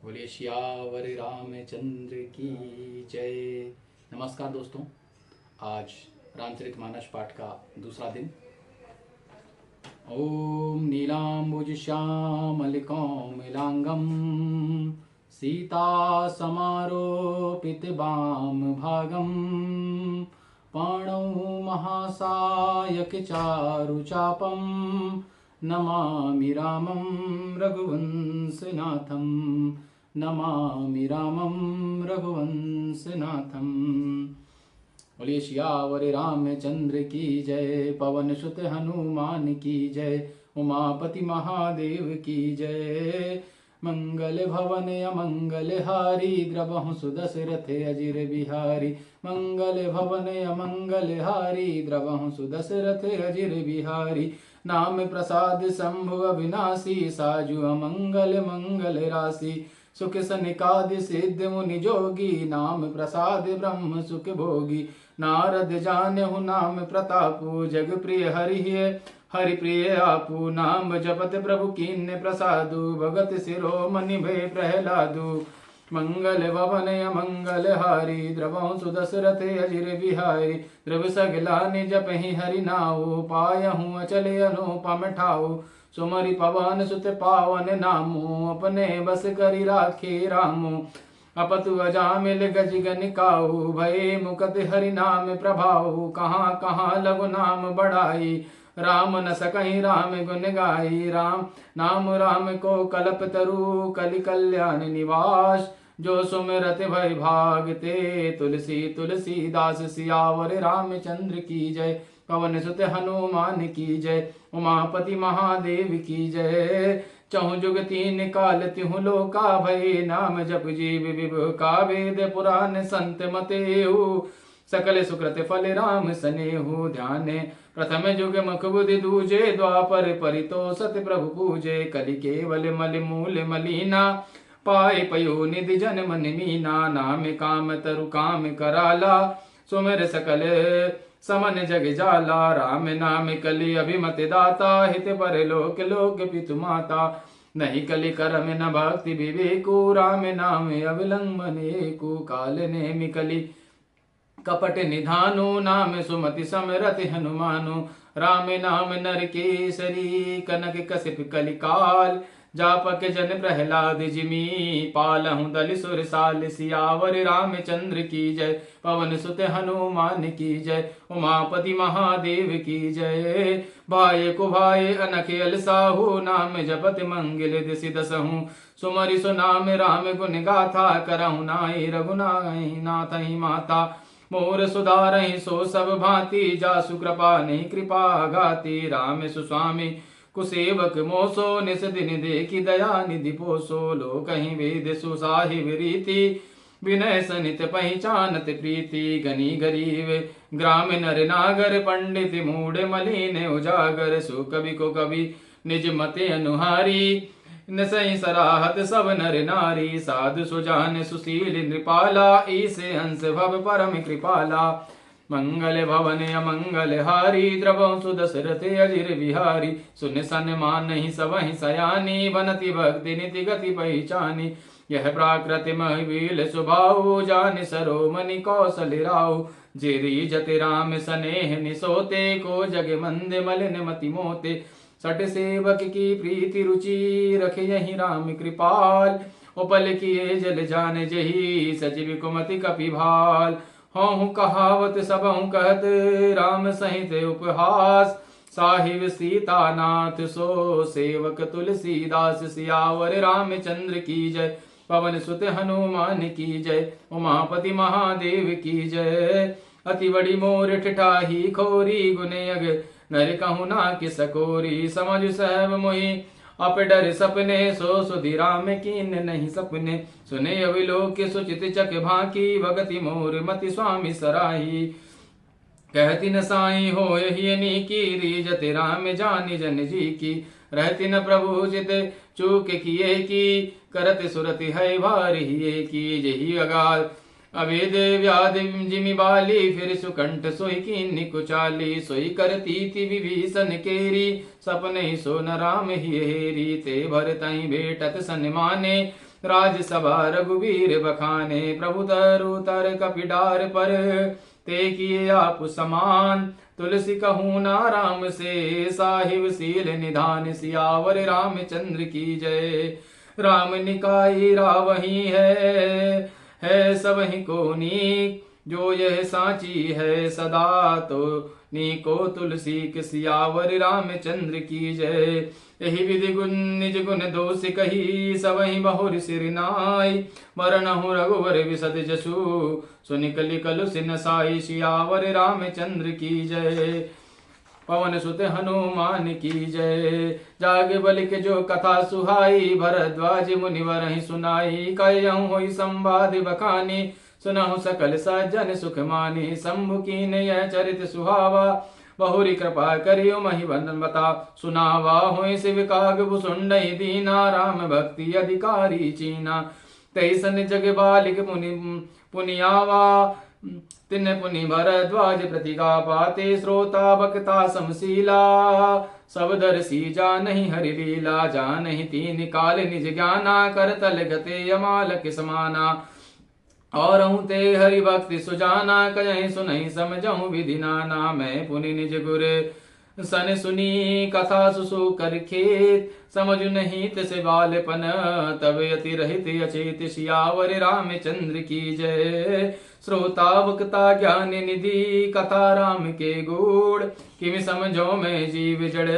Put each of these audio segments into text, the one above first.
बोलिए सियावर रामचंद्र की जय। नमस्कार दोस्तों, आज रामचरितमानस पाठ का दूसरा दिन। ओम नीलांबुज श्यामलिकौमिलांगं सीता समारोपित वाम भागं पाणौ महासायक चारुचापं नमामि रामं रघुवंशनाथं नमामि रामं रघुवंशनाथं। बोलिए सियावर रामचंद्र की जय। पवन सुत हनुमान की जय। उमापति महादेव की जय। मंगल भवन अमंगल हारी द्रवहु सुदशरथ अजिर बिहारी। मंगल भवन अमंगल हारी द्रवहु सुदशरथ अजिर बिहारी। नाम प्रसाद शंभु अविनाशी साजु अमंगल मंगल राशि। सुख सनिकादि सिद्ध मुनि जोगी नाम प्रसाद ब्रह्म सुख भोगी। नारद जान्यहु नाम प्रतापु जग प्रिय हरि प्रिय आपू। नाम जपत प्रभु कीन्य प्रसादु भगत शिरोमणि भय प्रहलादु। मंगल भवन अमंगल हारी द्रवहु सुदशरथ अजिर बिहारी। द्रव सगला निज जपहि हरि नाउ पायहु अचल अनुपम ठाउ। सुमरि पवन सुत पावन नामु अपने बस करि राखे रामु। अपतु अजामिल गज गनिकाऊ भय मुकत हरि नाम प्रभाऊ। कहाँ कहाँ लघु नाम बढ़ाई राम न सकहि राम गुण गाई। राम नाम राम को कल्प तरु कलि कल्याण निवास। जो सुमिरत भय भागते तुलसी तुलसीदास। सियावर रामचंद्र की जय। पवन सुत हनुमान की जय। उमापति महादेव की जय। चहु जुग तीन काल तिहु लोका भय नाम जप जीव विभु का वेद पुराण संत मतेहु। सकल सुकृत फल राम सनेहु ध्याने प्रथम जुग मुख बुद्धि दूजे। द्वापर परितोषत प्रभु पूजे कलि केवल मल मूल मलीना। पाए पयो निधि जन मन मीना। नाम काम तरु काम कराला सुमिर सकल समन जग जाला। राम नाम कलि अभिमत दाता हित पर लोक लोक पितु माता। नहीं कलि करम न भक्ति विवेकु राम नाम अविलंबन एकु। काल नेमि कलि कपट निधानु नाम सुमति समरति हनुमानु। राम नाम नर केसरी कनक कसिप कलिकाल। जापक जन प्रहलाद जिमी पालहु दलि सुरसाल। सियावर रामचंद्र की जय। पवन सुत हनुमान की जय। उमापति महादेव की जय। भाय को भाय अनख अलसाहु नाम जपत मंगल दिसि दसहु। सुमरि सुनाम राम गुण गाथा करहु नाई रघुनाई नाथहि माता। मोर सुधारहि सो सब भांति जासु कृपा नहीं कृपा गाती। राम सुस्वामी कुसेवक मोसो निस दिन देखी दया निधि पोसो। लोकहि वेद सुसाहिब रीति विनय सनित पहचानत प्रीति। गनी गरीब ग्राम नर नागर पंडित मूढ़ मलिन उजागर। सो कवि को कवि निज मते अनुहारी नसहि सराहत सब नर नारी। साधु सुजान सुशील नृपाला ईसे हंस भव परम कृपाला। मंगल भवन अमंगल हारी द्रवहु सुदशरथ अजिर बिहारी। सुन सन्मान ही सबहि सयानी बनति भक्ति नीति गति पहचानी। यह प्राकृत महिबील स्वभाव जान सरोमणि कौशल राव। जेरी जति राम सनेह निसोते को जग मंद मलिन मति मोते। सट सेवक की प्रीति रुचि रखे यही राम कृपाल। उपल किए जल जान जही सचिव कुमति कपि भाल। हूँ कहावत सबहु कहत राम सहित उपहास। साहिब सीतानाथ सो सेवक तुलसीदास। सियावर रामचंद्र की जय। पवन सुत हनुमान की जय। उमापति महादेव की जय। अति बड़ी मोर ठिठाही खोरी गुने अग नर कहु ना कि सकोरी। समझ सहब मोहि अप डर सपने सो सुधि राम कीन नहीं सपने। सुने अविलोक सुचित चक भाकी भगति मोर मति स्वामी सराही। कहती न साई हो यही की जति राम जानी जन जी की। रहती न प्रभु जित चूक किए की करत सुरति है भारी की। जही अगाध अवेद व्याधि जिमि बाली फिर सुकंठ सोई कीन्नि कुचाली। सोई करती थी विभीषण केरी सपने सो न राम ही हेरी। ते भर तहि भेटत सन्माने राजसभा रघुवीर बखाने, प्रभु तरु तर कपिडार पर, ते किए आप समान, तुलसी कहूँ ना राम से, साहिब सील निधान, सियावर रामचंद्र की जय। राम निकाई रावही है सबहि को नीक, जो यह साची है सदा तो नीको, तुलसी के सियावर रामचंद्र की जय। यही विधि गुण निज गुण दोष कही, सबहि बहुर सिर नाई, मरनहु रघुवर विशद जसु, सुनि कलि कलु सिन साई, सियावर रामचंद्र की जय। पवन सुत हनुमान की जय। जागे बलि के जो कथा सुहाई, भरद्वाज मुनिवर ही सुनाई, कयहु होई संवाद बखानी, सुनहु सकल सज्जन सुख मानी, शंभु कीन यह चरित सुहावा, बहुरी कृपा करियो महि वंदन बता, सुनावा होई शिव काग भुसुंडई दीना, राम भक्ति अधिकारी चीना, तैसन जग बालिक पुनियावा, तिन पुनि भरद्वाज प्रतिगा पाते, श्रोता बक्ता समशीला, सब दर्शी जानहि हरि लीला, जानहि तीन काल निज ज्ञाना, करतल गते अमालक समाना, और ते हरि भक्ति सुजाना, कहीं सुनहि समझहु विधि नाना, मैं पुनि निज गुर सन सुनी, कथा सुसु कर खेत, समझ नहीं तसे बालपन, तब यति रहित अचेत, सियावर रामचंद्र की जय। श्रोता वक्ता ज्ञान निधि, कथा राम के गुण, किमि समझो मैं जीव जड़,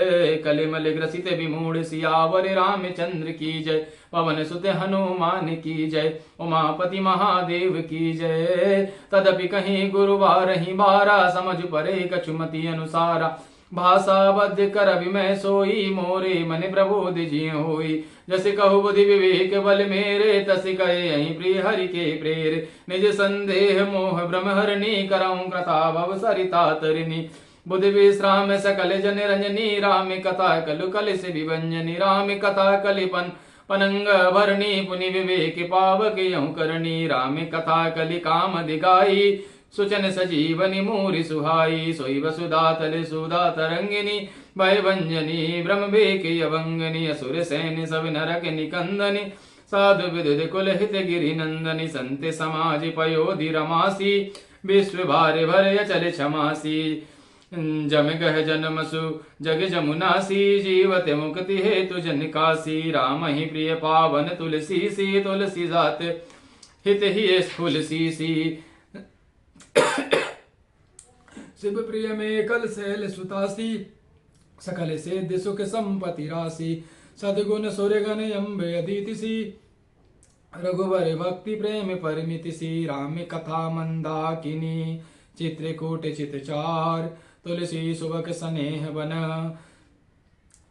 कलिमल ग्रसित विमूढ़, सियावर रामचंद्र की जय। पवन सुत हनुमान की जय, उमापति महादेव की जय। तदपि कहीं गुरुवार ही बारा, समझ परे कछुमति अनुसारा, भाषा बद्ध कर मैं सोई, मोरे मन प्रबोध जी होई, जस कहु बुद्धि विवेक बल मेरे, तस कहे यही प्रिय हरि के प्रेर, निज संदेह मोह भ्रम हरणी, करऊं कृता भव सरिता तरिणी, बुध विश्राम सकल जन रंजनी, राम कथा कलु कल से विभंजनी, राम कथा कलिपन पनंग भरणी, पुनि विवेक पावक यहु करणी, राम कथा कलि काम दिगाई, सुचन सजीवनी मूरि सुहाई, सोई वसुधा तल सुधा तरंगिनी, भय भंजनी ब्रह्म बेक अभंगनी, असुर सैन्य सब नरक निकंदनी, साधु विदुद कुल हित गिरि नंदनी, संत समाज पयोधि रमासी, विश्व भार भर अचल क्षमासी, जम गह जन्मसु जग जमुनासी, जीवत मुक्ति हेतु जन कासी, राम ही प्रिय पावन तुलसी सी, तुलसी जात हित ही तुलसी सी, शिव प्रिय में कल शैल सुतासी, सकल से सुख संपत्ति राशि, सदगुण सूर्यगण अम्बे अदिति सी, रघुवर भक्ति प्रेम परिमिति सी, राम कथा मंदाकिनी, चित्रकूट चितचार, तुलसी सुबक स्नेह बन,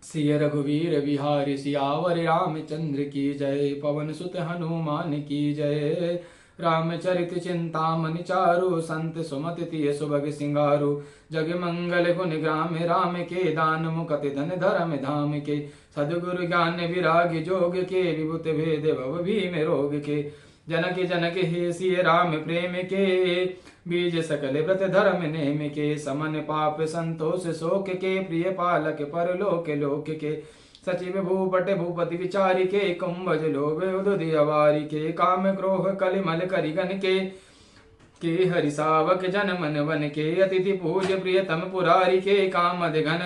सिय रघुवीर विहारी, सियावर रामचंद्र की जय। पवन सुत हनुमान की जय। रामचरित चिंतामणि चारु, संत सुमति तिय सुभग सिंगारु, जग मंगल गुण ग्राम राम के, दान मुकति धन धर्म धाम के, सदगुरु ज्ञान विराग जोग के, विभूत भेद भव भीम रोग के, जनक जनक हे सिय राम प्रेम के, बीज सकल व्रत धर्म नेम के, समन पाप संतोष शोक के, प्रिय पालक परलोक लोक के, सचिव भूपट भूपति विचारी के, कुंभज लोभ उदुदि अवारी के, काम क्रोह कलिमल करिगन के हरि सावक जन मन वन के, अतिथि पूज्य प्रियतम पुरारी के, कामद घन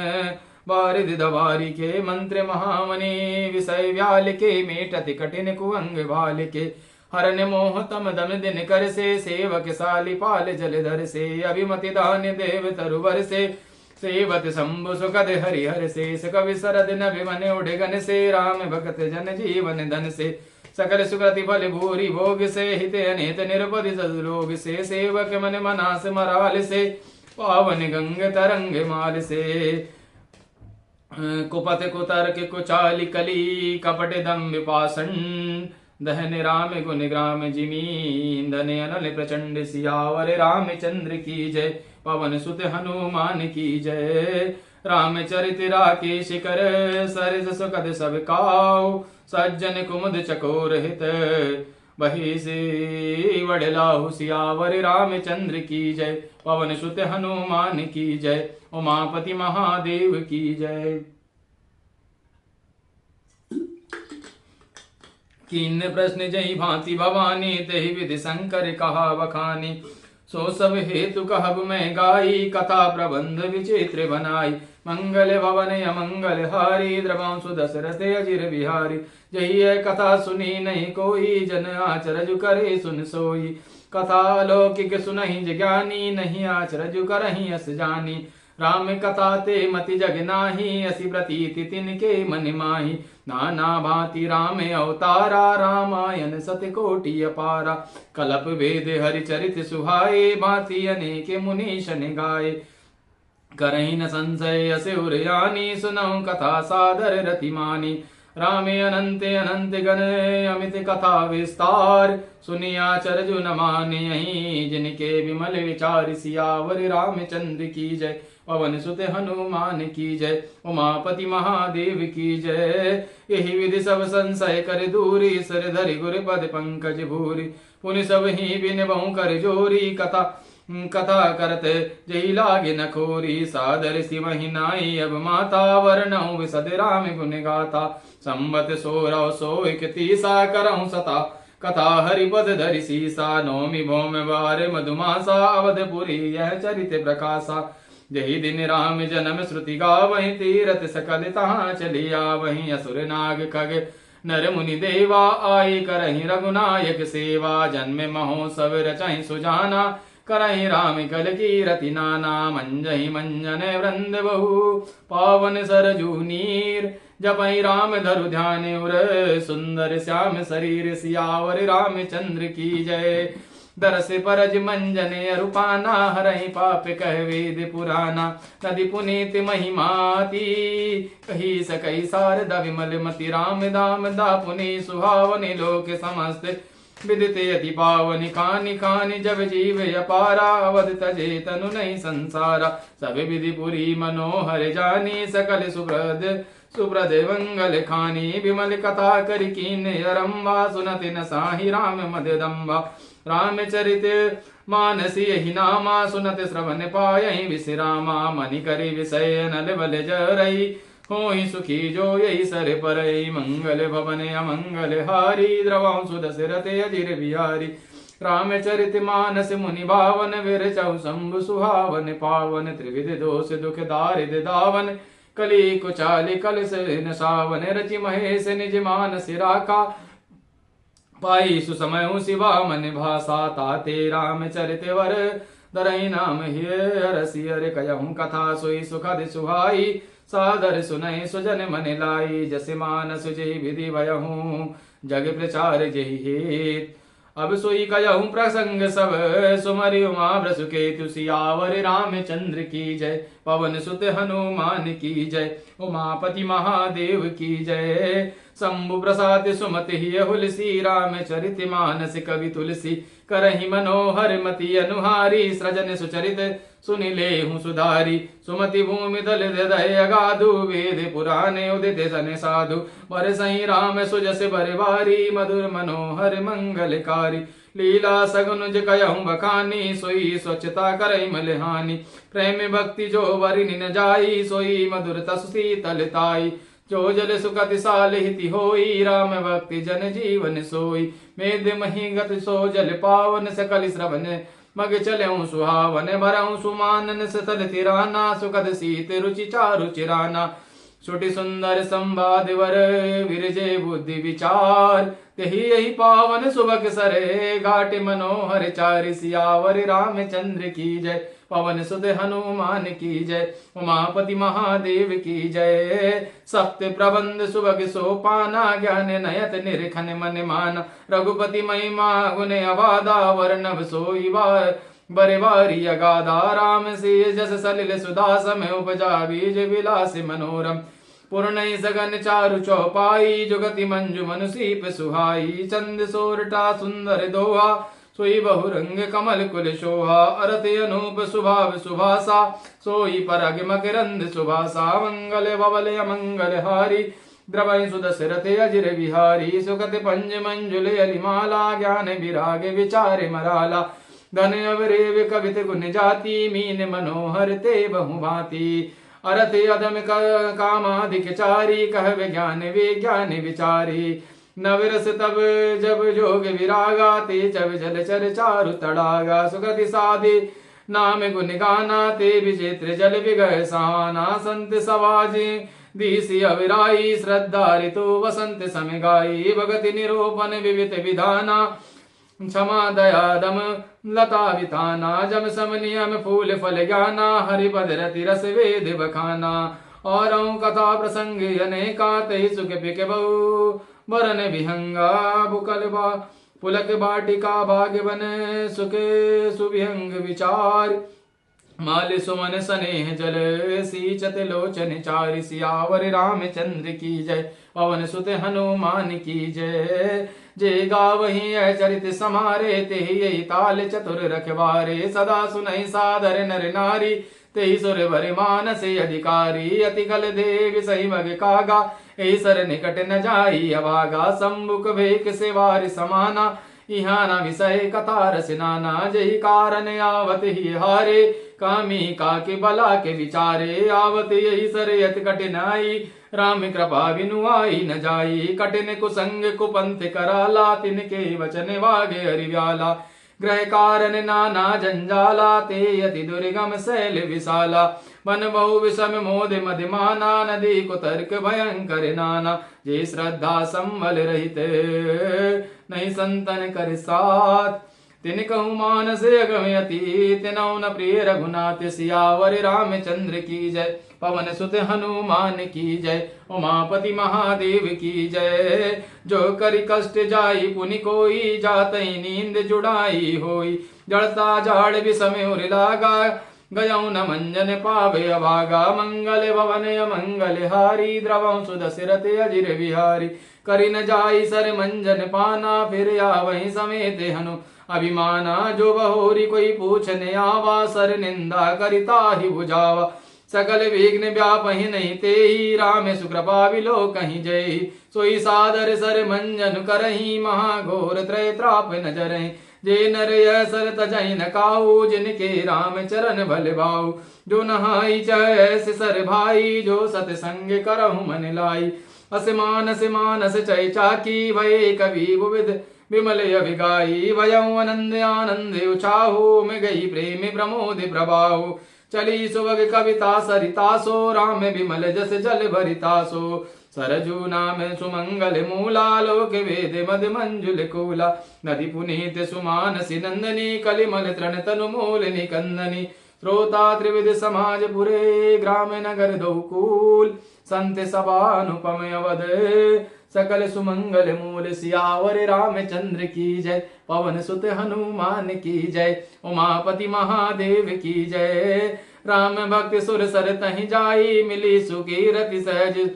वारिद दवारी के, मंत्र महामणि विषय व्याल के, मेटति कठिन कुअंग भाल के, हरन मोह तम दम दिन कर से, सेवक साली पाल जलधर से, अभिमति दान्य देव तरुवर से, सेवत शंभु सुखद हरिहर से, कवि सरद नभि मन उड़गन से, राम भगत जन जीवन धन से, सकल सुकृति बल भूरि भोग से, हित अनित निरपदि सदलोग से, सेवक मन मनास मराल से, पावन गंग तरंग माल से, कुपथ कुतर्क कुचाली कली, कपट दम्भ पाषण, दहन राम गुण ग्राम जिमी, धन अनल प्रचंड, सियावर रामचंद्र की जय। पवन सुत हनुमान की जय। रामचरित राकेश कर, सरिस सुखद सब काऊ, सज्जन कुमुद चकोर हित, वही से वडलाहु, सियावर रामचंद्र की जय। पवन सुत हनुमान की जय। उमापति महादेव की जय। कीन प्रश्न जही भांति भवानी, तेहि विधि शंकर कहा बखानी। सो सब हेतु कहब मैं गाई, कथा प्रबंध विचित्र बनाई। मंगल भवन अमंगल हारी, द्रवंसु दशरथ अजिर बिहारी। जही है कथा सुनी नहीं कोई, जन आचरज करे सुन सोई। कथा लौकिक सुनहि ज्ञानी, नहीं आचरज करहि अस जानी। राम कथा ते मति जग नाही, असी प्रतीति तिनके मन माही। नाना भांति राम अवतारा, रामायण सत्य कोटि अपारा। कलप वेद हरिचरित सुहाए, भांति अनेक मुनीशन गाए। करहि न संशय असुर यानी, सुनौ कथा सादर रतिमानी। रामे अनंत अनंत गण, अमित कथा विस्तार। सुनिया चरजु न मानियहि, जिनके विमल विचार। सियावर रामचंद्र की जय, पवन सुत हनुमान की जय। उमापति महादेव की जय। यही विधि सब संशय कर दूरी, सर धरि गुर पद पंकज भूरी। पुनि सब ही बिन बहु कर जोरी, कथा करत जही लागे न खोरी। सादर सिवहि नाई अब माता, वर्णौ विशद राम गुण गाथा। संबत 1631 करहु सता, कथा हरिपद धरि सीसा। नौमि भौम बार मधुमासा, अवधपुरी यह चरित प्रकाशा। जही दिन राम जन्म श्रुति गावहि, तीरथ सकल तहाँ चलिया। वहीं असुर नाग खग नर मुनि देवा, आए करहि रघुनायक सेवा। जन्म महोत्सव रचहि सुजाना, करहि राम कल की रति नाना। मंजहि मंजन वृंद बहु, पावन सरजू नीर। जपहि राम धरु ध्यान उर, सुंदर श्याम शरीर। सियावर रामचंद्र की जय। दरस परज मंजन अरुपाना, हरहि पाप कह वेद पुराना। नदि पुनीत महिमाती, कही सकई शारदा विमल मति। राम दाम दापुनि सुहावनि, लोक समस्त विदिते अति पावनि। खानि खानि जब जीव अपारा, अवध तजे तनु नहीं संसारा। सब विधि पुरी मनोहर जानी, सकल सुब्रद मंगल खानी। विमल कथा करि कीन अरम्बा, सुनति न साहि राम मददम्बा। रामचरित मानस यही नामा, सुनत श्रवण पायहि विश्रामा। मनि करि विषय नल बल जरई, होहि सुखी जो यही सर परई। मंगल भवन अमंगल हारी, द्रवंसु दशरथ अजिर बिहारी। रामचरित मानस मुनि भावन, विरचौ शंभु सुहावन पावन। त्रिविध दोष दुख दारिद दावन, कली कुचाली कलश न सावन। रचि महेश निज मानस राखा, पाई सुसमय शिवा मन भाषा। ताते रामचरित वर, धरहि नाम हरसि हर। कहूँ कथा सोई सुखद सुहाई, सादर सुनहि सुजन मन लाई। जस मानस जहि विधि भयहूँ, जग प्रचार जहि हेत। अब सोई कहूँ प्रसंग सब, सुमरि उमा वृषकेतु। सियावर रामचंद्र की जय, पवन सुत हनुमान की जय। उमापति महादेव की जय। शंभु प्रसाद सुमति हुलसी, रामचरित मानस कवि तुलसी। करहि मनोहर मति अनुहारी, सृजन सुचरित सुनि लेहु सुधारी। सुमति भूमि दल हृदय अगाधु, वेद पुराणे उदित सन साधु। बरसहि राम सुजस बरबारी, मधुर मनोहर मंगलकारी। लीला सगुन कहूँ बखानी, सोई स्वच्छता करहि मलहानी। प्रेम भक्ति जो वरिनि न जाई, सोई मधुर तसु शीतलताई। जो जल सुखति साल हिति होई, राम भक्ति जन जीवन सोई। मेद मही गत सो जल पावन, सकल श्रवण मग चलऊँ सुहावन। भरऊँ सुमानन सतल तिराना, सुखद सीत रुचि चारु चिराना। छुटि सुंदर संवाद वर, विरजे बुद्धि विचार। तेहि यही पावन सुबक सरे, घाट मनोहर चारि। सियावर रामचंद्र की जय, पवन सुत हनुमान की जय। उमापति महादेव की जय। सप्त प्रबंध सुबक सोपाना, ज्ञान नयत निरखन मन माना। रघुपति महिमा गुण अबाधा, वर्णव सोई बरे बारी अगाधा। राम से जस सलिल सुधा, समय उपजा बीज विलास मनोरम। पूर्ण सगन चारु चौपाई, जुगति मंजु मनुसीप सुहाई। चंद सोरठा सुंदर दोहा, सोई बहुरंग कमल कुल शोभा। अरत अनूप सुभाव सुभासा, सोई परग मकरंद सुभासा। मंगल बबल अमंगल हारी, द्रवहि सुदशरथ अजिर बिहारी। सुखत पंज मंजुल अलिमाला, ज्ञान विराग विचार मराला। धन अवरेव कवित गुण जाति, मीन मनोहर ते बहु भांति। अरथ अधम कामाधिक चारी, कहवे ज्ञान विज्ञान विचारी। नवरस तब जब जोग विरागा, ते जब जल चर चारु तड़ागा। सुगति साधे नाम गुण गाना, ते विचित्र जल विगह सहाना। संत सवाजे दीसी अविराई, श्रद्धा ऋतु वसंत समय गाई। भगति निरूपण विविध विधाना, क्षमा दया दम लता विताना। जम सम नियम फूल फल ज्ञाना, हरिपद रति रस वेद बखाना। और कथा प्रसंग अनेका, तहि सुख पिक बहु बरन विहंगा। बुकल बा पुलक बाटिका भाग्य बन, सुख सुविहंग विचार। माल सुमन स्नेह जल, सींचत लोचन चारि। सियावर रामचंद्र की जय, पवन सुत हनुमान की जय। जे गावहीं चरित समारे, तेहि यही ताल चतुर रखवारे। सदा सुनहि सादर नर नारी, तेहि सुर भर मानस अधिकारी। अति कल देव सही मग कागा, एहि सर निकट न जाई अभागा। सम्मुख भेक सेवार समाना, इहाँ न विषय कथा रस नाना। जहि कारण आवत ही हारे, कामी काके बला के विचारे। आवत यही सर यत कठिनाई, राम कृपा बिनु आई न जाई। कठिन कुसंग कुपंथ कराला, तिनके वचन वागे हरिव्याला। ग्रह कारण नाना जंजाला, ते यति दुर्गम शैल विशाला। वन बहु विषम मोद मधिमाना, नदी कुतर्क भयंकर नाना। जे श्रद्धा संबल रहित, नहीं संतन कर साथ। तिन कहु मानस अगमयति, तिनौ न प्रिय रघुनाथ। सियावर रामचंद्र की जय, पवन सुत हनुमान की जय। उमापति महादेव की जय। जो करि कष्ट जाई पुनि कोई, जातहि नींद जुड़ाई होई। जड़ता जाड़ विषम उर लागा, गयौ न मंजन पावे अभागा। मंगल भवन मंगल हारी, द्रवं सुदशरथ अजिर बिहारी। करि न जाई सर मंजन पाना, फिर आवहि समेत हनु अभिमाना। जो बहोरी कोई पूछने आवा, सर निंदा करिता ही बुझावा। सकल विघ्न व्यापहि नहीं तेहि, राम सुकृपा बिलो कहीं जय। सोई सादर सर मंजन करही, महाघोर त्रय त्राप न जरहि। जे नर यह सर तजहि न काऊ, जिनके राम चरण भल भाऊ। जो नहाई चह सर भाई, जो सतसंग करहु मन लाई। अस मानस चय चाकी, भय कवि बुविध विमल अभिगाई। भयउ आनंद आनंद उछाहु, में गई प्रेम प्रमोद प्रभाहु। चली सुवग कविता सरिता सो, राम विमल जस जल भरिता सो। सरजू नाम सुमंगल मूला, लोक वेद मद मंजुल कूला। नदी पुनीत सुमानसी नंदनी, कलिमल तृण तनु मूल निकंदनी। श्रोता त्रिविध समाज पुरे, ग्राम नगर दौकूल। संत सभा अनुपम अवध, सकल सुमंगल मूल। सियावर रामचंद्र की जय, पवन सुत हनुमान की जय। उमापति महादेव की जय। राम भक्त सुर सर तहि जाई, मिली सुकीरति सहज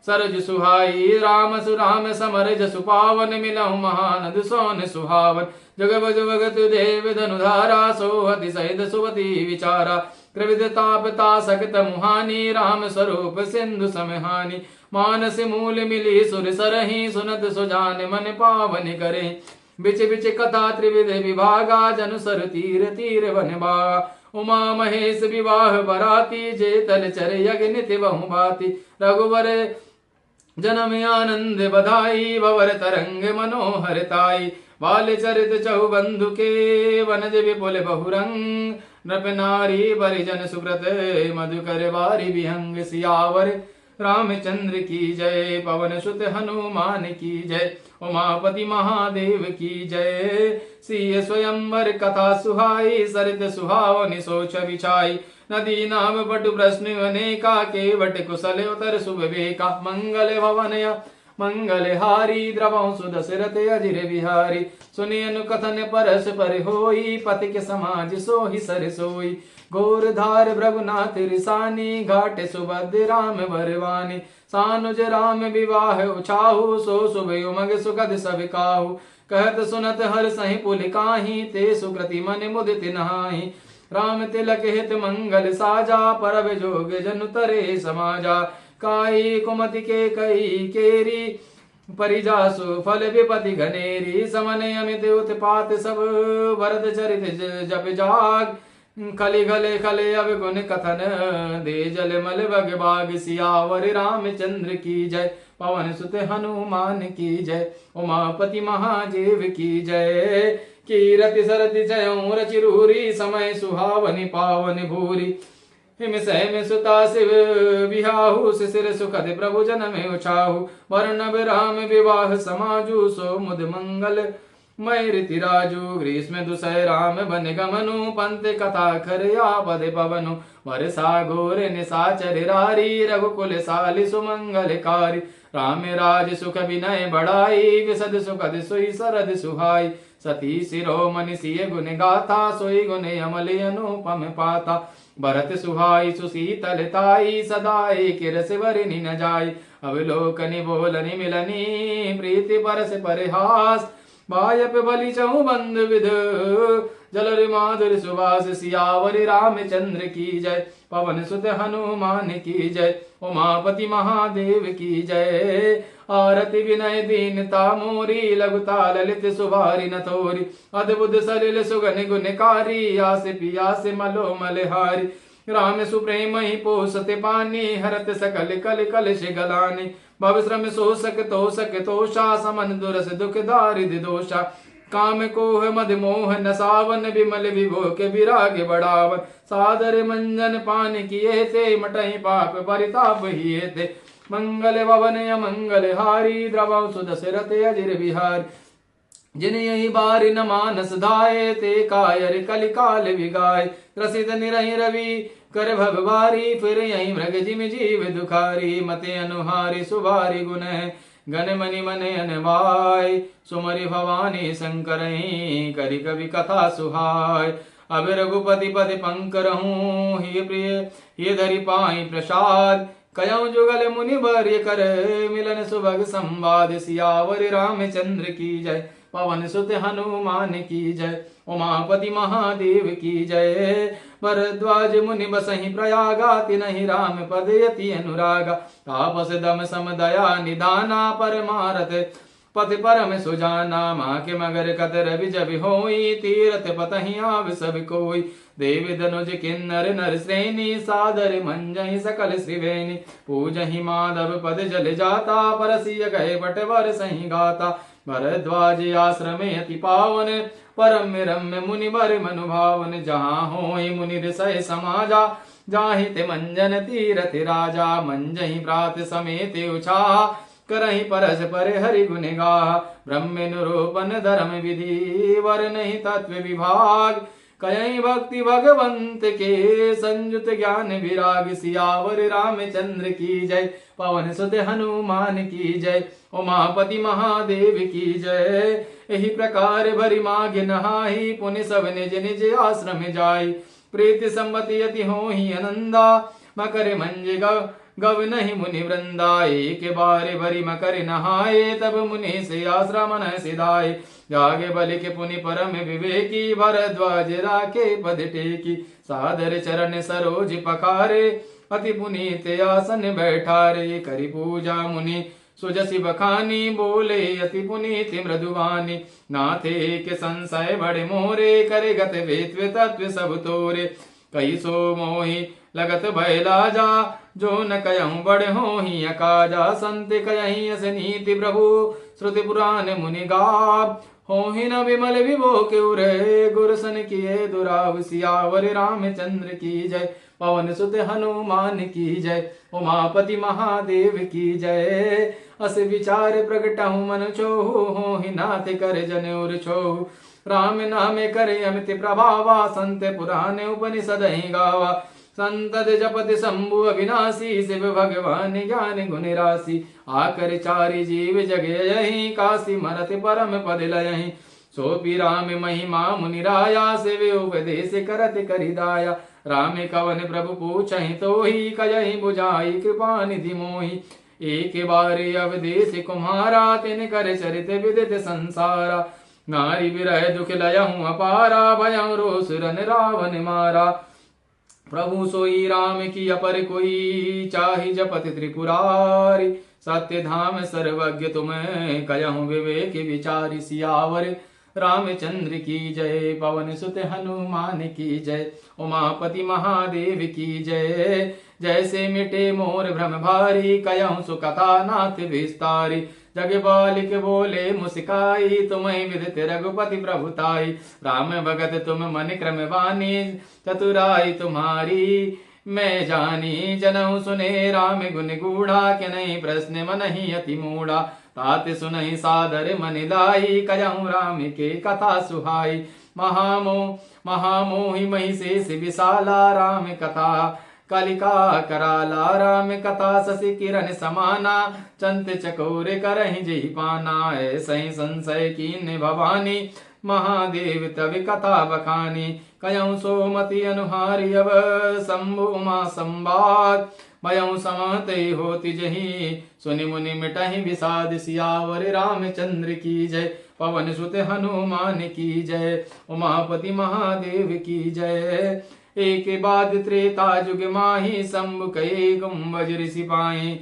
सरज सुहाई। राम सुराम समर जसु पावन, मिलहु महानद सोन सुहावन। जगब जगत देव धनुधारा, सोहति सहित सुवती विचारा। त्रिविध तापता सकत मुहानी, राम स्वरूप सिंधु समहानी। मानस मूल मिली सुर सरहि, सुनत सुजान मन पावन करे। बिच बिच कथा त्रिविध विभागा, जनु सर तीर तीर वन बागा। उमा महेश विवाह बराती, जे तल चर यज्ञ नित्य बहु भांति। रघुवर जन्म आनंद बधाई, भवर तरंग मनोहरताई। बाल चरित चहु बंधु के, वनज विपुल बहुरंग। नृप नारी परिजन सुकृत, मधुकर बारी विहंग। सियावर रामचंद्र की जय, पवन सुत हनुमान की जय। उमापति महादेव की जय। सिय स्वयंवर कथा सुहाई, सरित सुहावनि सोच विछाई। नदी नाम बटु प्रश्न अनेका, केवट कुशल उतर शुभ बेका। मंगल भवन मंगल हारी, द्रवं सुदशरथ अजिर बिहारी। सुनि अनुकथन परस पर होई, पति के समाज सोहि सर सोई। घोर धार भृगुनाथ रिसानी, घाट सुभद्र राम बरवानी। सानुज राम विवाह उछाहु, सो शुभ उमग सुगध सब काहू। कहत सुनत हर सहि पुल काही, ते सुकृति मन मुदित नहाहि। राम तिलक हित मंगल साजा, परब जोग जनु तरे समाजा। काई कुमति के कई केरी, परिजासु फल विपति घनेरी। समन अमित उत्पात सब, भरत चरित जप जाग। खले गले खले अब गुण कथन दे जल मल बग बाग सियावर रामचंद्र की जय। पवन सुत हनुमान की जय। उमापति महादेव की जय। कीरति सरति जयों रचिरूरी समय सुहावनि पावन भूरी। हिम सहम सुता शिव बिहाहु शिशिर सुखद प्रभु जन में उछाहु। वर्णव राम विवाह समाजु सो मुद मंगल मय रीति राजू। ग्रीष्म दुसह राम बन गमनु पंत कथा खर आपद पवनु। वर्षा घोर निशाचर रारी रघुकुल सालि सुमंगलकारी। राम राज सुख विनय बढ़ाई विशद सुखद सोई सरद सुहाई। सती शिरोमणि सिय गुण गाथा सोई गुण अमल अनुपम पाता। भरत सुहाई सुशीतलताई सदाई किरस वरिनि न जाई। अवलोकनि बोलनि मिलनी प्रीति परस परिहास। बायप बलि चहु बंद विध जलर माधुर सुबास। सियावरि रामचंद्र की जय। पवन सुत हनुमान की जय। उमापति महादेव की जय। आरति विनय दीनता मोरी लघुता ललित सुभारि न थोरी। अद्भुत सलिल सुगन गुणकारी आस पियास मलो मलहारी। राम सुप्रेम ही पोसते पानी हरत सकल कल कलश गलानी। भव श्रम शोषक तोषा समन दुरस दुख दारिद्र दोषा। काम कोह मद मोह नसावन विमल विभो के विराग बढ़ावन। सादर मंजन पान किए थे मटहि पाप परिताप हिए थे। मंगल भवन अमंगल हारी द्रवौ सुदशरथ अजिर बिहारी। जिन यही बारी न मानस धाये ते कायर कलिकाल विगाय। त्रसित निरहि रवि कर भगवारी फिर यही मृग जिम जीव दुखारी। मते अनुहारी सुभारी गुण गण मनि मन अनवाय। सुमरि भवानी शंकर करि कवि कथा सुहाय। अब रघुपति पद पंकरहूँ ही प्रिय ये धरि पाई प्रसाद। कयौ जुगल मुनि वर्य कर मिलन सुभग संवाद। सियावर रामचंद्र की जय। पवन सुत हनुमान की जय। उमापति महादेव की जय। भरद्वाज मुनि बसहि प्रयागा तिनहि राम पद यति अनुरागा। तापस दम सम दया निदाना परमारथ पथ परम सुजाना। माँ के मगर कतर बिजब होई तीरथ पतहि आव सब कोई। देव धनुज किन्नर नर श्रेणी सादर मंजहि सकल श्रिवेणी। पूजहि माधव पद जल जाता परसिय गए बटवर सही गाता। भरद्वाज आश्रमे अति पावन परम रम्य मुनि बर मनुभावन। जहाँ होई मुनि ऋषय समाजा जाहि ते मंजन तीरथ राजा। मंजहि प्रात समेत उछाहा करहि परस पर हरि गुण गाहा। ब्रह्म निरूपण धर्म विधि वर नहीं तत्व विभाग। कयहि भक्ति भगवंत के संयुत ज्ञान विराग। सियावर रामचंद्र की जय। पवन सुत हनुमान की जय। उमापति महादेव की जय। एहि प्रकार भरि माघ नहाई पुनि सब निज निज आश्रम जाई। प्रीति सम्मति यति होहि आनंदा मकर मंज गव नहीं मुनि वृंदा। एक बार भरि मकर नहाए तब मुनि से आश्रम न सिधाए। जागे बलि के पुनि परम विवेकी भरद्वाज राखे पद टेकी। सादर चरण सरोज पखारे अति पुनीत आसन बैठारे। करि पूजा मुनि सुजसि बखानी बोले अति पुनीत मृदुवानी। नाथे के संशय बड़े मोरे करे गत वेत्व तत्व सब तोरे। कई सो मोहि लगत भय लाजा जो न कयहूँ बड़े होहि अकाजा। संत कयहि अस नीति प्रभु श्रुति पुराण मुनि गाव। होहि न विमल विभो के उरे गुरसन किए दुराव। सियावर रामचंद्र की जय। पवन सुत हनुमान की जय। उमापति महादेव की जय। अस विचार प्रगटहु मन छोहु होहि नाथ कर जनेउर छोहु। राम नामे करे अमित प्रभावा संत पुराण उपनिषद ही गावा। संतत जपति शंभु अविनाशी शिव भगवान ज्ञान गुण राशि। आकर चारि जीव जगे यही काशी मरत परम पद लयहि। सोपि राम महिमा मुनि राया शिव उपदेश करत करिदाया। राम कवन प्रभु पूछहि तोहि कयहि बुझाई कृपा निधि मोहि। एक बार अवदेश कुम्हारा तिन कर चरित विदित संसारा। नारी विरह दुख लयहु अपारा भयं रोष रन रावण मारा। प्रभु सोई राम की अपर कोई चाहि जपति त्रिपुरारी। सत्य धाम सर्वज्ञ तुम कयहु विवेक विचारी। सियावर रामचंद्र की जय। पवन सुत हनुमान की जय। उमापति महादेव की जय। जैसे मिटे मोर भ्रम भारी, कयहु सुकथा नाथ विस्तारी। जग बालिक बोले मुस्काई, तुम्हें विदित रघुपति प्रभुताई। राम भगत तुम मन क्रम वानी, चतुराई तुम्हारी मैं जानी। जनऊ सुने राम गुण गूढ़ा, के नहीं प्रश्न मन ही अति मूढ़ा। तात सुनहि सादर मन लाई, कयहु राम के कथा सुहाई। महामोहि महिषेष विशाला, राम कथा कलिका कराला। राम कथा शशि किरण समाना, चंत चकोर करहि जेहि पाना। ऐसहि संशय कीन्ह भवानी, महादेव तव कथा बखानी। कयहु सोमति अनुहारी, अव शंभु उमा संवाद। भयउ समते होति जहि, सुनि मुनि मिटहि विषाद। सियावर रामचंद्र की जय। पवन सुत हनुमान की जय। उमापति महादेव की जय। एक बाद त्रेता जुग माही, शंभु कहे गुंबज ऋषि पाए।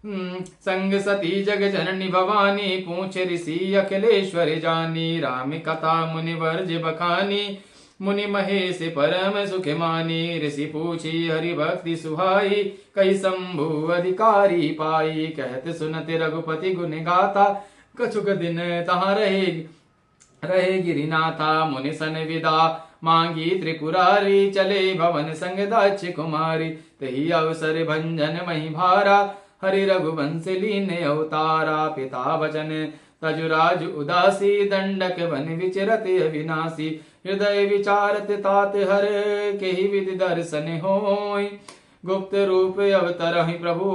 संग सती जग जननी भवानी, पूछ ऋषि अखिलेश्वर जानी। राम कथा मुनि वर्ज बखानी, मुनि महेश परम सुख मानी। ऋषि पूछी हरि भक्ति सुहाई, कई शंभु अधिकारी पाई। कहत सुनत रघुपति गुण गाथा, कछुक दिन तहाँ रहे गिरिनाथा। मुनि सन विदा मांगी त्रिपुरारी, चले भवन संग दक्ष कुमारी। तही अवसर भंजन मही भारा, हरि रघुवंश लीन अवतारा। पिता वचन तजुराज उदासी, दंडक बन विचरत अविनाशी। हृदय विचारत तात हर, केहि विधि दर्शन होय। गुप्त रूप अवतरहि प्रभु,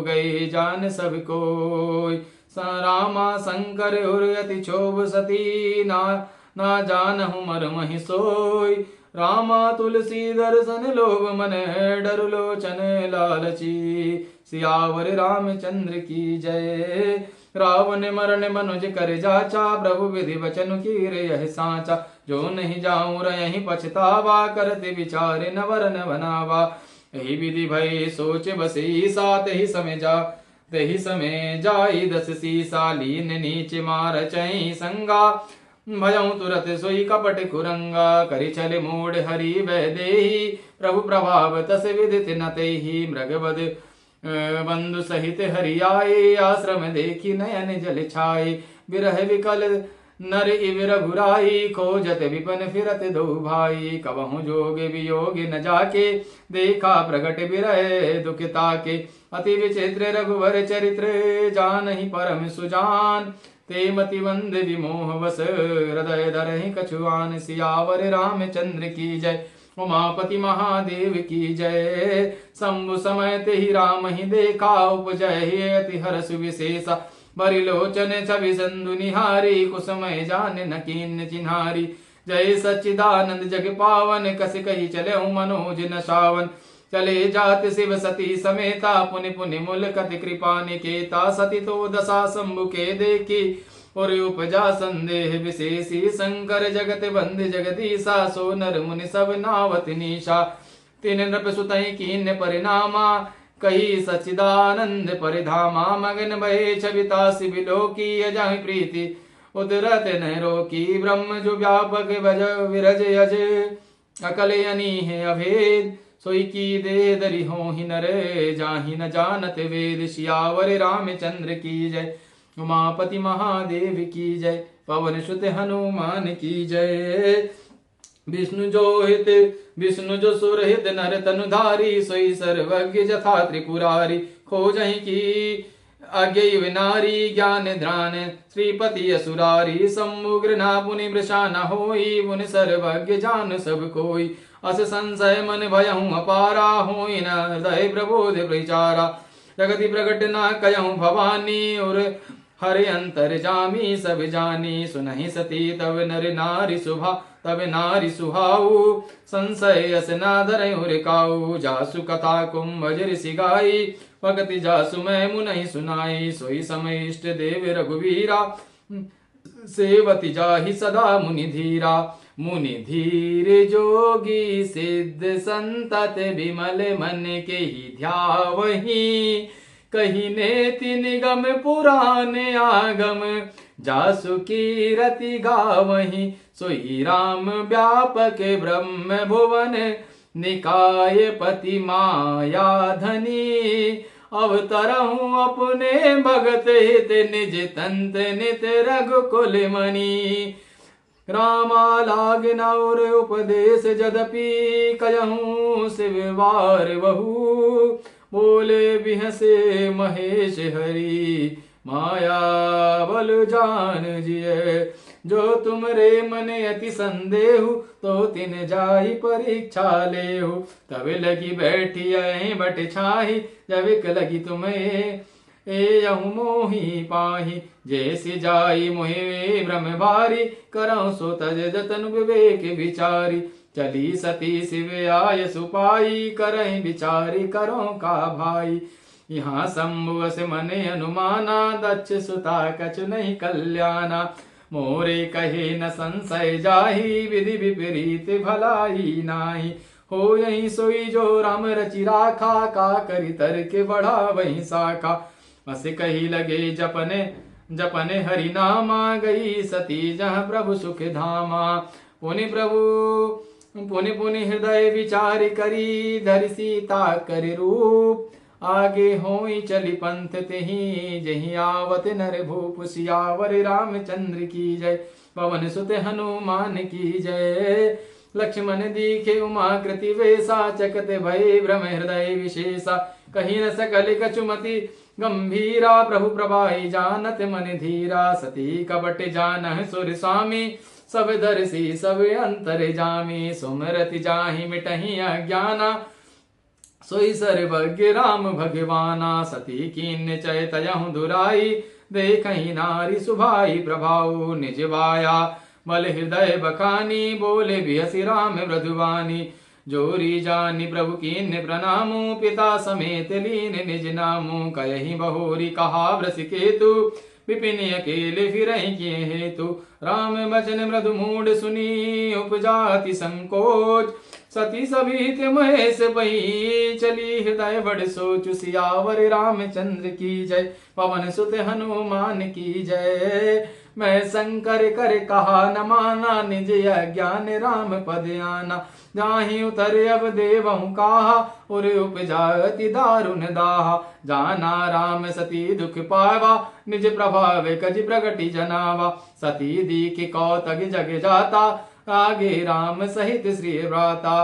गए जान सब कोय। रामा शंकर उर्यति क्षोभ सती, ना जानहु मर्महि सोय। रामा तुलसी दर्शन लोभ मन, डर लोचन लालची। सियावर रामचंद्र की जय। रावण मरण मनुज कर जाचा, प्रभु विधि वचन कीर यह साचा। जो नहीं जाऊं रही पछतावा, करते विचार नवर न बनावा। यही विधि भय सोच बसी, सात ही समय जाई 10 सीसा। लीन नीच मार चही संगा, भयउ तुरत सोई कपट कुरंगा। करि छल मूढ़ हरि वह देही, प्रभु प्रभाव तस विदित न तेहि। मृगवध बंधु सहित हरि आए, आश्रम देखी नयन जल छाए। विरह विकल नर इव रघुराई, खोजत विपन फिरत दो भाई। कबहु जोग वियोग न जाके, देखा प्रगट विरह दुखिता के। अति विचित्र रघुवर चरित्र, जानहि परम सुजान। ते मति मंद विमोह वस, हृदय धरहि कछुआन। सियावर रामचंद्र की जय। उमापति महादेव की जय। शंभु समय ते ही राम ही देखा, उपजय अति हर्ष विशेषा। बरि लोचन छवि संधु निहारी, कुसमय जान न कीन चिन्हारी। जय सच्चिदानंद जग पावन, कस कही चले मनोज न सावन। चले जात शिव सती समेता, पुनि पुनि मुलकत कृपा निकेता। सती तो दशा शंभु के देखी, और उपजा संदेह विशेषी। शंकर जगत बंद जगदीशा, सो नर मुनि सब नावत निशा। तीन नृप सुतहि कीन्य परिणामा, कही सच्चिदानंद परिधामा। मगन भये छविता शिविलोकी, अजहि प्रीति उदरत न रोकी। ब्रह्म जो व्यापक भज विरज अज, अकल अनीह अभेद। सोई की दे दरि होहि नर, जाहि न जानत वेद। सियावर रामचंद्र की जय। उमापति महादेव की जय। पवन सुत हनुमान की जय। विष्णु जो सुरहित नर तनुधारी, सोई सर्वज्ञ जथा त्रिपुरारी। खोजहि की अज्ञ नारी, ज्ञान ध्यान श्रीपति असुरारी। सम्मुग्र ना पुनि मृषा न होई, मुनि सर्वज्ञ जान सब कोई। अस संशय मन भयहु अपारा, होई न हृदय प्रबोध विचारा। जगति प्रगट न कयहु भवानी, और हरे अंतर जामी सब जानी। सुनहि सती तब नर नारी सुभा, तब नारी सुहाऊ। संशय अस ना धरहि हुरिकाऊ। जासु कथा कुंभज ऋषि गाई, भगति जासु मैं मुनहि सुनाई। सोई समय इष्ट देव रघुवीरा, सेवति जाहि सदा मुनि धीरा। मुनि धीर जोगी सिद्ध संतत, विमल मन के ही ध्यावही। कही नेति निगम पुराण आगम, जासु कीरति गावहीं सोई राम व्यापक ब्रह्म भुवन निकाय पति माया धनी अवतरहूँ अपने भगत हित निज तंत नित रघुकुल मणि रामा लागना और उपदेश जदपि कयहूँ शिववार बहु बोले बिहसे महेश हरि माया बल जान जिये जो तुमरे मन अति संदेहु तो तिन जाहि परीक्षा लेहु तब लगी बैठी बट छाही जब लगी तुम्हें यहु मोही पाही जैसे जाई मोहे ब्रह्म भारी करऊँ सो तज जतन विवेक विचारी चली सती शिव आय सुपाई करहीं विचारी करो का भाई यहाँ शंभु से मने अनुमाना दक्ष सुता कछु नहीं कल्याणा मोरे कहे न संशय जाही विधि विपरीत भलाई नाही हो यही सोई जो राम रचि राखा का करी तर्क बढ़ा वही शाखा बस कही लगे जपने जपने हरि नामा गई सती जहाँ प्रभु सुख धामा पुनि पुनि हृदय विचार करी धरि सीता करि रूप आगे होई चली पंथ तेहि जहि आवत नर भूप सियावर रामचंद्र की जय पवन सुत हनुमान की जय लक्ष्मण दीखे उमा कृति वेसा चकत भय भ्रम हृदय विशेषा कहीं न सकल कछुमति गंभीरा प्रभु प्रभाई जानत मन धीरा सती कपट जानह सुर स्वामी सब दर्शी सब अंतर जामी सुमरति जाहि मिटहि अज्ञाना सोई सर्वज्ञ राम भगवाना सती कीन चय तयहु दुराई देखहि नारी सुभाई प्रभाऊ निज वाया बल हृदय बखानी बोले बिहसी राम मृदुवानी जोरी जानी प्रभु कीन प्रणामु पिता समेत लीन निज नामु कयहि बहोरी कहा व्रस केतु विपिन अकेले फिरहि किए हेतु राम बचन मृदु मूड सुनी उपजाति संकोच सती सभी महेश बही चली हृदय बड़ सोचु सियावर रामचंद्र की जय पवन सुत हनुमान की जय मैं शंकर कर कहा न माना निज ज्ञान राम पद आना जाहि उतर अब देवहु कहा और उपजाति दारुण दाहा जाना राम सती दुख पावा निज प्रभाव कज प्रगति जनावा सती दीख कौतक जग जाता आगे राम सहित श्री व्राता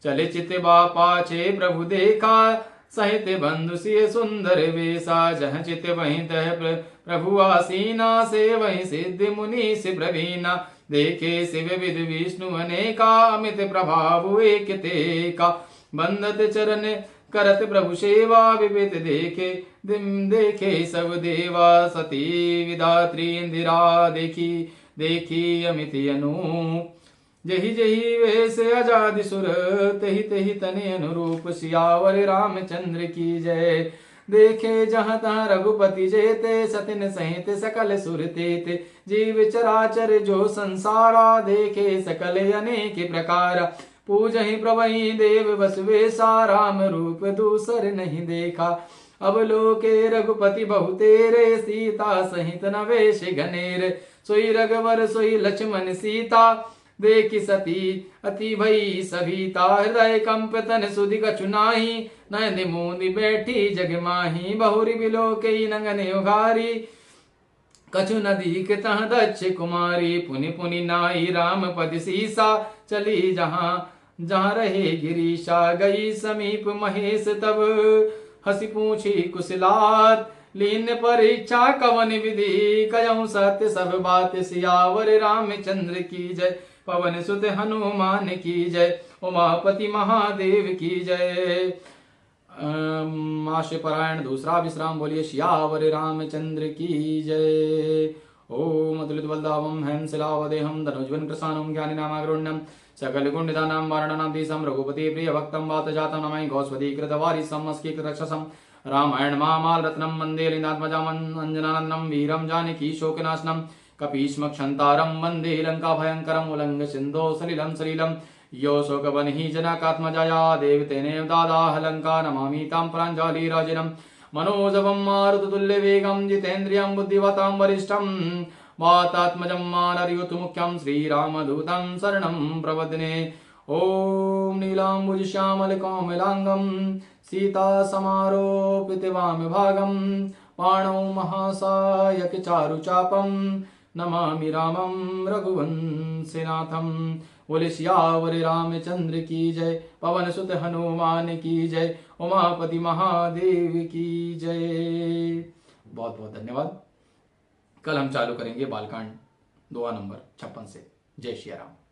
चले चित पाछे प्रभु देखा सहित बंधु सिय सुंदर वेशा जह चित वहीं तह प्रभु आसीना से वहीं सिद्ध मुनि से प्रवीणा देखे शिव विद विष्णु अनेका अमित प्रभाव एक तेका बंदत चरण करत प्रभु सेवा विविध देखे सब देवा सती विदात्री इंदिरा देखी अमित अनूप जही जही वेश आजाद सुर तही तही तने अनुरूप सियावर रामचंद्र की जय देखे जहाँ तहाँ रघुपति जेते सतिन सहित सकल सुर तेते जीव चराचर जो संसारा देखे सकल अनेक प्रकार पूजहि प्रभहि देव वसुवेशा राम रूप दूसर नहीं देखा अब लोके रघुपति बहु तेरे सीता सहित नवेश घनेर सोई रघुवर सोई लक्ष्मण सीता देखी सती अति भई सभीता हृदय कंप तन सुधि कछु नाही नयन मूंदी बैठी जग माही बहुरी बिलो कई नंगन उघारी कछु नदी के तह दक्ष कुमारी पुनि पुनि नाई राम पद सीसा चली जहाँ जहाँ रहे गिरीशा गई समीप महेश तब हसी पूछी कुशलात लीन परीक्षा कवन विधि कयऊं सत्य सब बात सियावर रामचंद्र की जय पवन सुत हनुमान की जय उमापति महादेव की जय। आशु पारायण दूसरा विश्राम बोलिए सियावर रामचंद्र की जय। ओम अतुलित बलदावम हेम शिलावदेहम धनुज्वन प्रसानम ज्ञानी नामाग्रोण्यम सकल गुणिदानां वारणनां दिशम रघुपति प्रिय भक्तं वात जातं नमः गोस्वती कृतवारिसं अस्कीकृत रक्षसं रामायण मामाल रत्नम वंदे लीनात्मजामन् अंजनानंदं वीरं जानकी शोकनाशनं कपीष्म क्षंतारं वंदे लंका भयंकरं उल्लंघ सिंधो सलिलं सलिलं यो शोकवन्हि जनकात्मजाया देवतेने दादाह लंका नमामि तां प्राञ्जलिराजिनं मनोजवं मारुततुल्यवेगं जितेन्द्रियं बुद्धिमतां वरिष्ठं वातात्मजं मानरयूथमुख्यं श्रीरामदूतं शरणं प्रपद्ये। ॐ नीलाम्बुजश्यामलकोमलाङ्गं सीतासमारोपितवामभागं पाणौ महासायकचारुचापं नमामि रामं रघुवंशनाथं। बोले सियावर रामचंद्र की जय, पवन सुत हनुमान की जय, उमापति महादेव की जय। बहुत बहुत धन्यवाद। कल हम चालू करेंगे बालकांड 2 नंबर 56 से। जय श्री राम।